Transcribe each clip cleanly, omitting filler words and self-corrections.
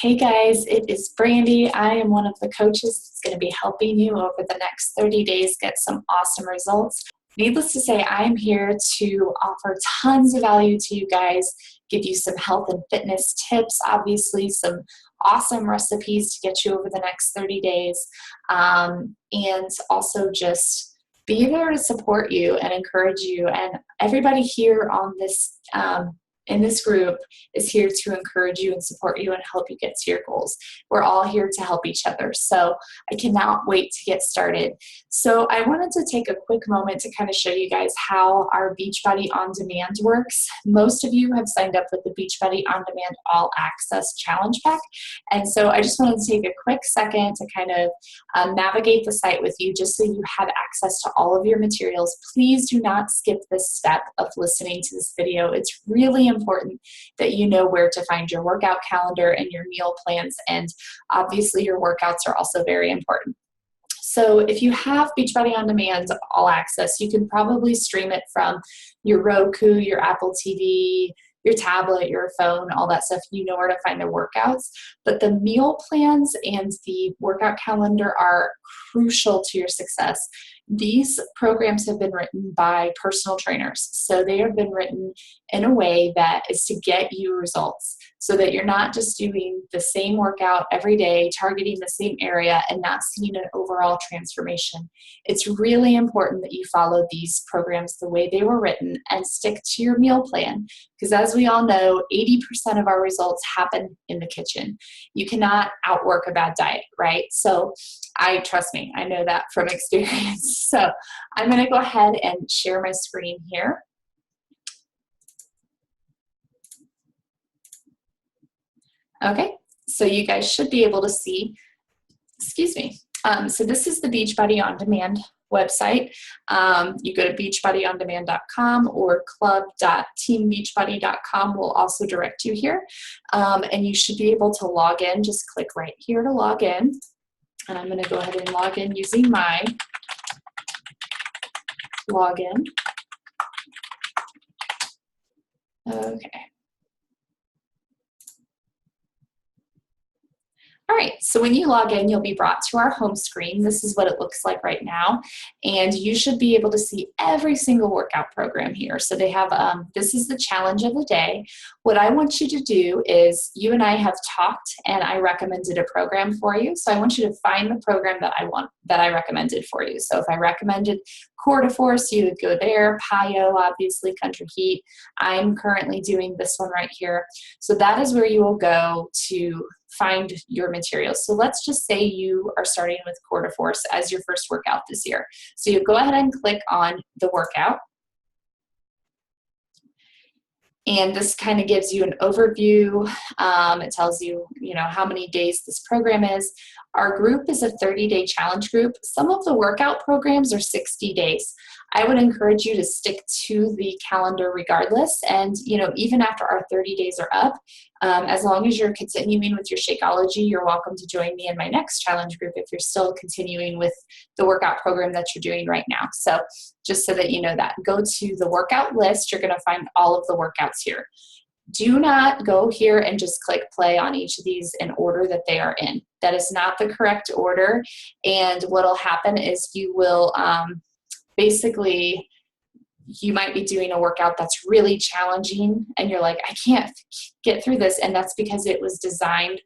Hey guys, it is Brandy. I am one of the coaches that's going to be helping you over the next 30 days get some awesome results. Needless to say, I am here to offer tons of value to you guys, give you some health and fitness tips, obviously some awesome recipes to get you over the next 30 days, and also just be there to support you and encourage you. And everybody here on this in this group is here to encourage you and support you and help you get to your goals. We're all here to help each other. So I cannot wait to get started. So I wanted to take a quick moment to kind of show you guys how our Beachbody On Demand works. Most of you have signed up with the Beachbody On Demand All Access Challenge Pack. And so I just wanted to take a quick second to kind of navigate the site with you just so you have access to all of your materials. Please do not skip this step of listening to this video. It's really important that you know where to find your workout calendar and your meal plans, and obviously your workouts are also very important. So if you have Beachbody On Demand All Access, you can probably stream it from your Roku, your Apple TV, your tablet, your phone, all that stuff. You know where to find the workouts. But the meal plans and the workout calendar are crucial to your success. These programs have been written by personal trainers. So they have been written in a way that is to get you results, so that you're not just doing the same workout every day, targeting the same area and not seeing an overall transformation. It's really important that you follow these programs the way they were written and stick to your meal plan, because as we all know, 80% of our results happen in the kitchen. You cannot outwork a bad diet, right? So trust me, I know that from experience. So I'm going to go ahead and share my screen here. Okay, so you guys should be able to see, excuse me. So this is the Beachbody On Demand website. You go to beachbodyondemand.com or club.teambeachbody.com will also direct you here. And you should be able to log in. Just click right here to log in. And I'm going to go ahead and log in using my login. Okay. All right, so when you log in, you'll be brought to our home screen. This is what it looks like right now. And you should be able to see every single workout program here. So they have, this is the challenge of the day. What I want you to do is, you and I have talked and I recommended a program for you. So I want you to find the program that I recommended for you. So if I recommended Core de Force, you would go there. PiYo, obviously, Country Heat. I'm currently doing this one right here. So that is where you will go to find your materials. So let's just say you are starting with Core de Force as your first workout this year. So you go ahead and click on the workout. And this kind of gives you an overview. It tells you, how many days this program is. Our group is a 30-day challenge group. Some of the workout programs are 60 days. I would encourage you to stick to the calendar regardless. And, even after our 30 days are up, as long as you're continuing with your Shakeology, you're welcome to join me in my next challenge group if you're still continuing with the workout program that you're doing right now. So just so that you know that, go to the workout list. You're going to find all of the workouts here. Do not go here and just click play on each of these in order that they are in. That is not the correct order. And what will happen is you will basically, you might be doing a workout that's really challenging and you're like, I can't get through this. And that's because it was designed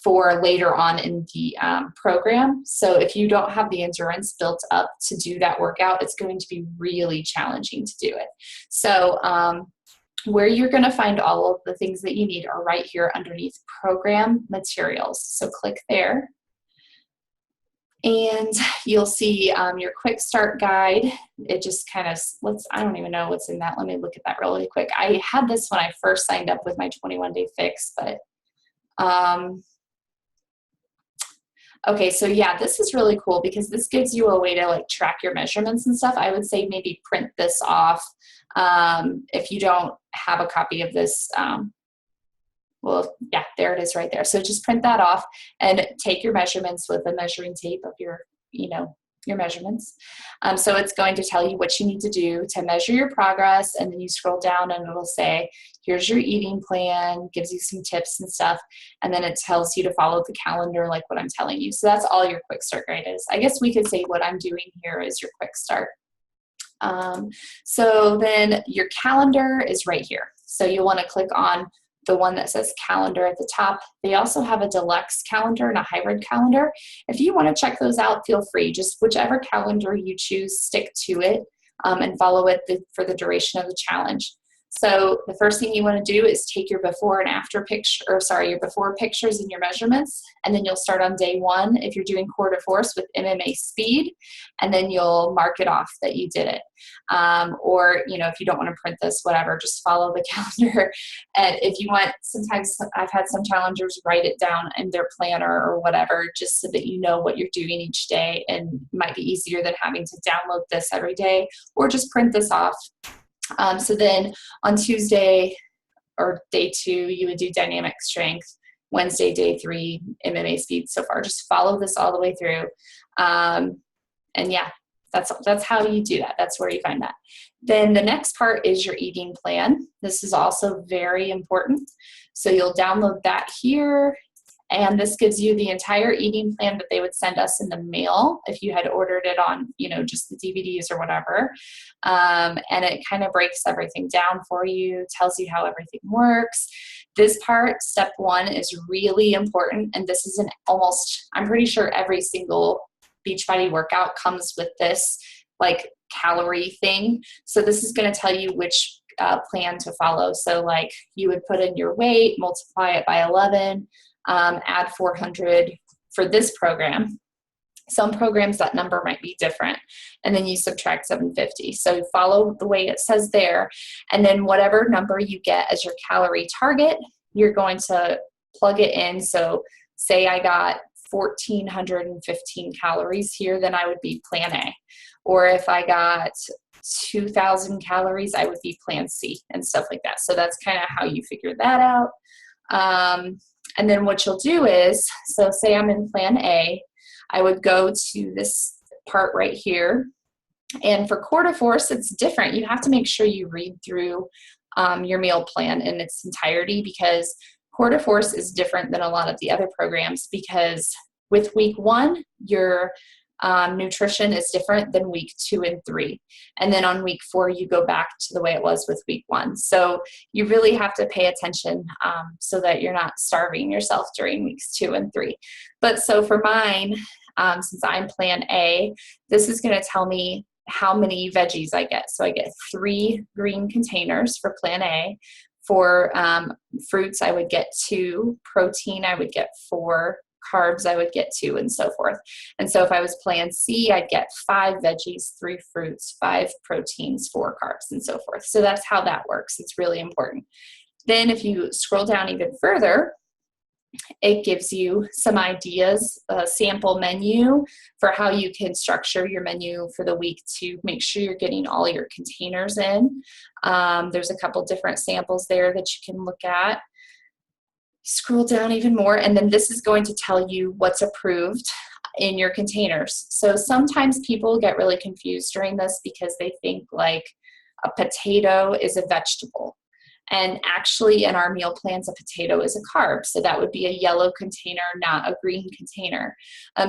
for later on in the program. So if you don't have the endurance built up to do that workout, it's going to be really challenging to do it. So where you're going to find all of the things that you need are right here underneath Program Materials. So click there. And you'll see your quick start guide. It just kind of, I don't even know what's in that. Let me look at that really quick. I had this when I first signed up with my 21-day fix, but okay, so yeah, this is really cool because this gives you a way to track your measurements and stuff. I would say maybe print this off if you don't have a copy of this. Well, yeah, there it is right there. So just print that off and take your measurements with a measuring tape of your your measurements. So it's going to tell you what you need to do to measure your progress, and then you scroll down and it'll say, here's your eating plan, gives you some tips and stuff, and then it tells you to follow the calendar like what I'm telling you. So that's all your quick start guide is. I guess we could say what I'm doing here is your quick start. So then your calendar is right here. So you'll want to click on the one that says calendar at the top. They also have a deluxe calendar and a hybrid calendar. If you want to check those out, feel free. Just whichever calendar you choose, stick to it and follow it for the duration of the challenge. So the first thing you want to do is take your before and after picture, your before pictures and your measurements, and then you'll start on day one if you're doing core to force with MMA speed, and then you'll mark it off that you did it. Or, if you don't want to print this, whatever, just follow the calendar. And if you want, sometimes I've had some challengers write it down in their planner or whatever, just so that you know what you're doing each day, and it might be easier than having to download this every day, or just print this off. So then on Tuesday or day 2, you would do dynamic strength. Wednesday, day 3, MMA speed. So far, just follow this all the way through. And yeah, that's how you do that. That's where you find that. Then the next part is your eating plan. This is also very important. So you'll download that here. And this gives you the entire eating plan that they would send us in the mail if you had ordered it on, just the DVDs or whatever. And it kind of breaks everything down for you, tells you how everything works. This part, step 1, is really important. And this is I'm pretty sure every single Beachbody workout comes with this calorie thing. So this is going to tell you which plan to follow. So you would put in your weight, multiply it by 11, add 400 for this program. Some programs that number might be different, and then you subtract 750. So follow the way it says there, and then whatever number you get as your calorie target, you're going to plug it in. So say I got 1,415 calories here, then I would be plan A. Or if I got 2,000 calories, I would be plan C, and stuff like that. So that's kind of how you figure that out. And then what you'll do is, so say I'm in plan A, I would go to this part right here. And for core to force, it's different. You have to make sure you read through your meal plan in its entirety, because core to force is different than a lot of the other programs, because with week 1, your nutrition is different than week 2 and 3. And then on week 4, you go back to the way it was with week 1. So you really have to pay attention so that you're not starving yourself during weeks 2 and 3. But so for mine, since I'm plan A, this is going to tell me how many veggies I get. So I get 3 green containers for plan A. For fruits, I would get 2. Protein, I would get 4. Carbs, I would get 2, and so forth. And so if I was plan C, I'd get 5 veggies, 3 fruits, 5 proteins, 4 carbs, and so forth. So that's how that works. It's really important. Then if you scroll down even further, it gives you some ideas, a sample menu for how you can structure your menu for the week to make sure you're getting all your containers in. There's a couple different samples there that you can look at. Scroll down even more, and then this is going to tell you what's approved in your containers. So sometimes people get really confused during this because they think a potato is a vegetable. And actually in our meal plans, a potato is a carb. So that would be a yellow container, not a green container.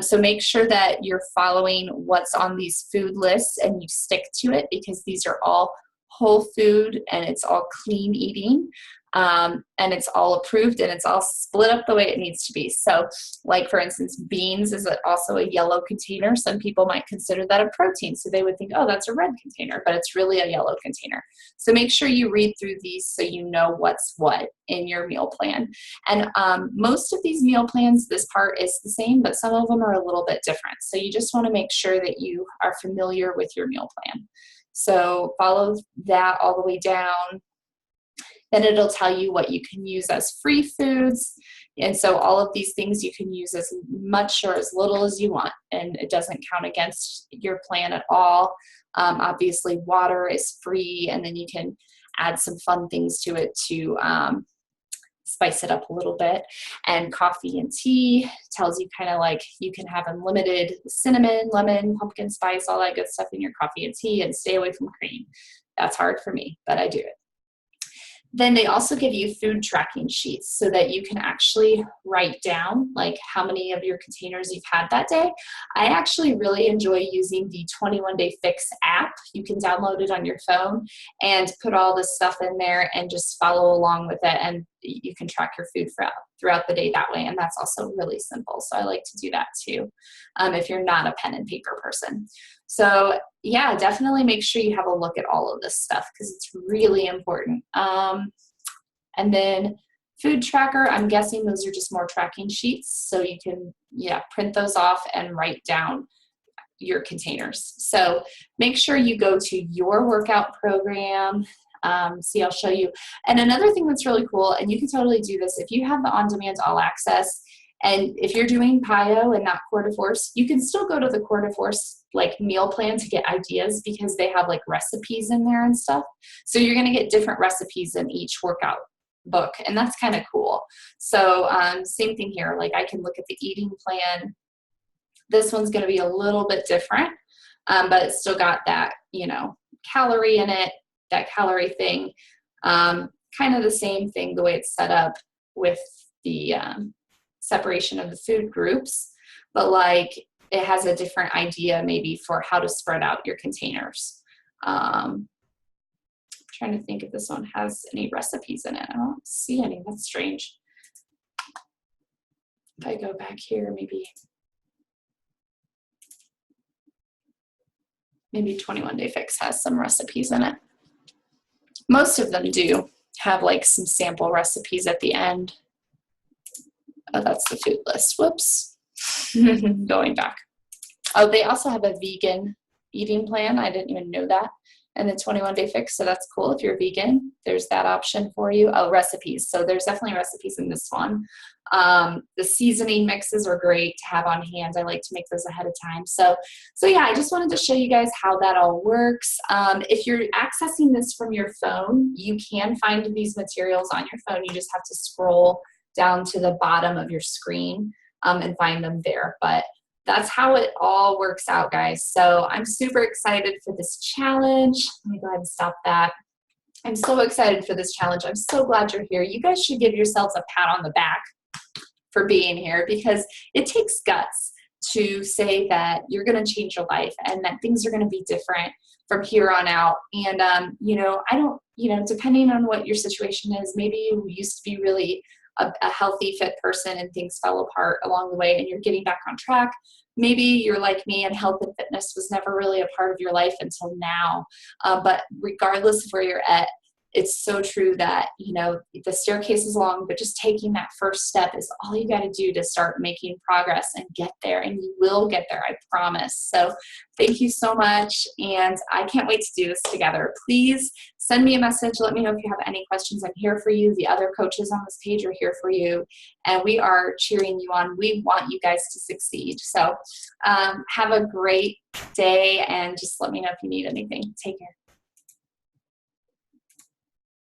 So make sure that you're following what's on these food lists and you stick to it, because these are all whole food and it's all clean eating. And it's all approved and it's all split up the way it needs to be. So for instance, beans is also a yellow container. Some people might consider that a protein. So they would think, oh, that's a red container, but it's really a yellow container. So make sure you read through these so you know what's what in your meal plan. And most of these meal plans, this part is the same, but some of them are a little bit different. So you just want to make sure that you are familiar with your meal plan. So follow that all the way down. Then it'll tell you what you can use as free foods. And so all of these things you can use as much or as little as you want, and it doesn't count against your plan at all. Obviously, water is free, and then you can add some fun things to it to spice it up a little bit. And coffee and tea tells you kind of like you can have unlimited cinnamon, lemon, pumpkin spice, all that good stuff in your coffee and tea, and stay away from cream. That's hard for me, but I do it. Then they also give you food tracking sheets so that you can actually write down like how many of your containers you've had that day. I actually really enjoy using the 21 Day Fix app. You can download it on your phone and put all this stuff in there and just follow along with it, and you can track your food throughout the day that way. And that's also really simple. So I like to do that too if you're not a pen and paper person. So yeah, definitely make sure you have a look at all of this stuff because it's really important. And then food tracker, I'm guessing those are just more tracking sheets. So you can, print those off and write down your containers. So make sure you go to your workout program. See, I'll show you. And another thing that's really cool, and you can totally do this, if you have the on-demand all access, and if you're doing PIO and not Core de Force, you can still go to the Core de Force like meal plan to get ideas because they have like recipes in there and stuff. So you're going to get different recipes in each workout book, and that's kind of cool. So same thing here. Like I can look at the eating plan. This one's going to be a little bit different, but it's still got that, calorie in it, that calorie thing. Kind of the same thing, the way it's set up with the separation of the food groups, but like it has a different idea maybe for how to spread out your containers. I'm trying to think if this one has any recipes in it. I don't see any. That's strange. If I go back here, maybe 21 Day Fix has some recipes in it. Most of them do have like some sample recipes at the end. Oh, that's the food list. Whoops. Going back. Oh, they also have a vegan eating plan. I didn't even know that. And the 21 Day Fix. So that's cool. If you're vegan, there's that option for you. Oh, recipes. So there's definitely recipes in this one. The seasoning mixes are great to have on hand. I like to make those ahead of time. So yeah, I just wanted to show you guys how that all works. If you're accessing this from your phone, you can find these materials on your phone. You just have to scroll down to the bottom of your screen and find them there. But that's how it all works out, guys. So I'm super excited for this challenge. Let me go ahead and stop that. I'm so excited for this challenge. I'm so glad you're here. You guys should give yourselves a pat on the back for being here because it takes guts to say that you're going to change your life and that things are going to be different from here on out. And, I don't, depending on what your situation is, maybe you used to be really a healthy, fit person and things fell apart along the way and you're getting back on track. Maybe you're like me and health and fitness was never really a part of your life until now. But regardless of where you're at, it's so true that, the staircase is long, but just taking that first step is all you got to do to start making progress and get there. And you will get there, I promise. So thank you so much. And I can't wait to do this together. Please send me a message. Let me know if you have any questions. I'm here for you. The other coaches on this page are here for you. And we are cheering you on. We want you guys to succeed. So have a great day and just let me know if you need anything. Take care.